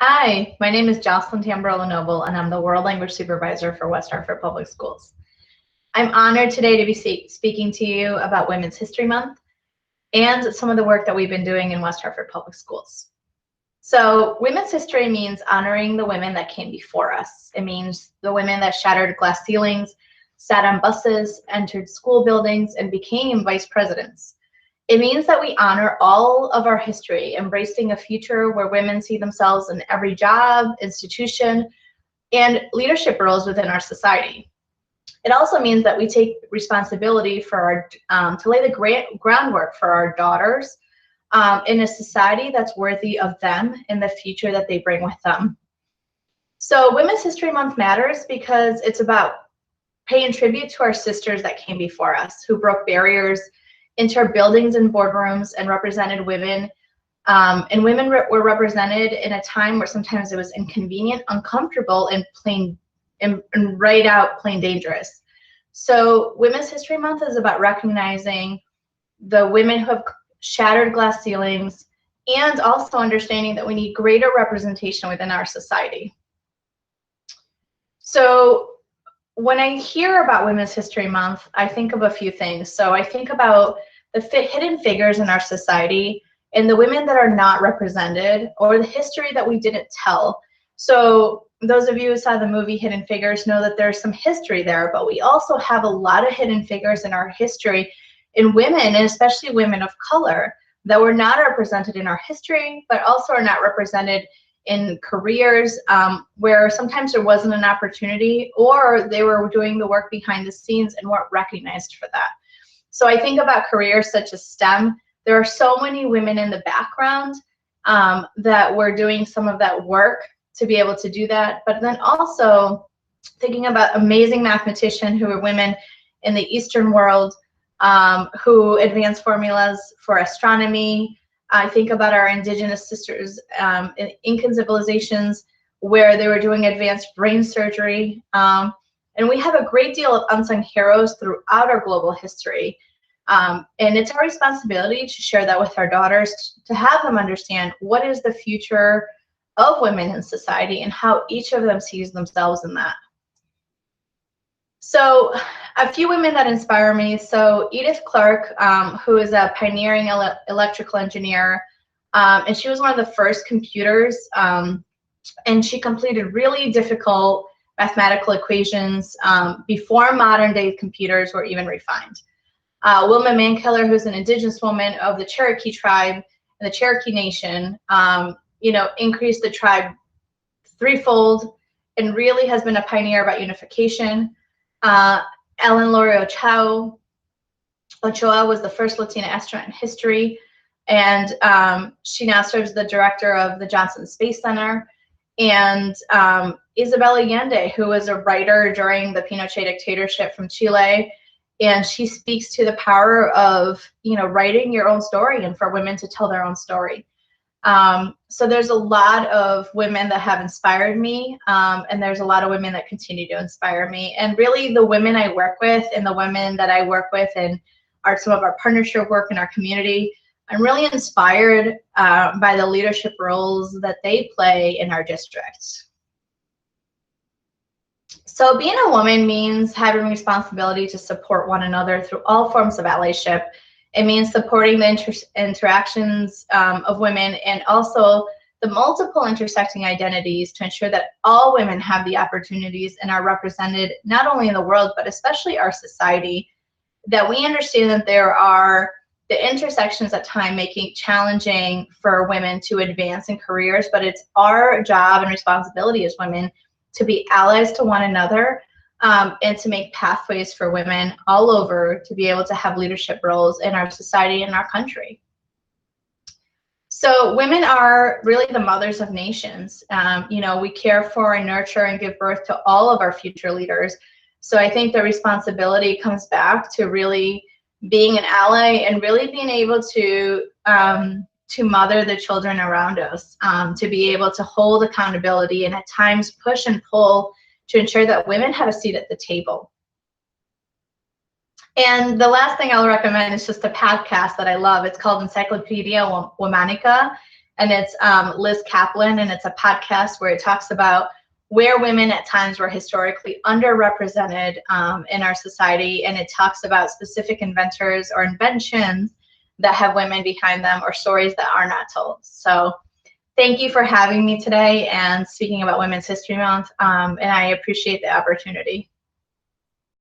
Hi, my name is Jocelyn Tamborello-Noble, and I'm the World Language Supervisor for West Hartford Public Schools. I'm honored today to be speaking to you about Women's History Month and some of the work that we've been doing in West Hartford Public Schools. So Women's History means honoring the women that came before us. It means the women that shattered glass ceilings, sat on buses, entered school buildings, and became vice presidents. It means that we honor all of our history, embracing a future where women see themselves in every job, institution, and leadership roles within our society. It also means that we take responsibility for to lay the groundwork for our daughters in a society that's worthy of them and the future that they bring with them. So Women's History Month matters because it's about paying tribute to our sisters that came before us, who broke barriers into our buildings and boardrooms and represented women. And women were represented in a time where sometimes it was inconvenient, uncomfortable, and right out plain dangerous. So Women's History Month is about recognizing the women who have shattered glass ceilings and also understanding that we need greater representation within our society. So when I hear about Women's History Month, I think of a few things. So I think about the hidden figures in our society and the women that are not represented, or the history that we didn't tell. So those of you who saw the movie Hidden Figures know that there's some history there, but we also have a lot of hidden figures in our history in women, and especially women of color, that were not represented in our history, but also are not represented in careers where sometimes there wasn't an opportunity, or they were doing the work behind the scenes and weren't recognized for that. So I think about careers such as STEM. There are so many women in the background that were doing some of that work to be able to do that. But then also thinking about amazing mathematicians who were women in the Eastern world who advanced formulas for astronomy. I think about our indigenous sisters in Incan civilizations where they were doing advanced brain surgery. And we have a great deal of unsung heroes throughout our global history. And it's our responsibility to share that with our daughters, to have them understand what is the future of women in society and how each of them sees themselves in that. So a few women that inspire me. So Edith Clark, who is a pioneering electrical engineer, and she was one of the first computers, and she completed really difficult mathematical equations before modern day computers were even refined. Wilma Mankiller, who's an indigenous woman of the Cherokee tribe and the Cherokee Nation, increased the tribe threefold and really has been a pioneer about unification. Ellen Laurie Ochoa was the first Latina astronaut in history, and she now serves the director of the Johnson Space Center. And Isabel Allende, who was a writer during the Pinochet dictatorship from Chile, and she speaks to the power of writing your own story and for women to tell their own story. So there's a lot of women that have inspired me, and there's a lot of women that continue to inspire me. And really the women I work with and the women that I work with and some of our partnership work in our community, I'm really inspired by the leadership roles that they play in our district. So being a woman means having responsibility to support one another through all forms of allyship. It means supporting the interactions of women and also the multiple intersecting identities to ensure that all women have the opportunities and are represented not only in the world, but especially our society, that we understand that there are the intersections at time making it challenging for women to advance in careers, but it's our job and responsibility as women to be allies to one another and to make pathways for women all over to be able to have leadership roles in our society and our country. So women are really the mothers of nations. We care for and nurture and give birth to all of our future leaders. So I think the responsibility comes back to really being an ally and really being able to mother the children around us, to be able to hold accountability and at times push and pull to ensure that women have a seat at the table. And the last thing I'll recommend is just a podcast that I love. It's called Encyclopedia Womanica, and it's Liz Kaplan, and it's a podcast where it talks about where women at times were historically underrepresented in our society, and it talks about specific inventors or inventions that have women behind them or stories that are not told. So thank you for having me today and speaking about Women's History Month, and I appreciate the opportunity.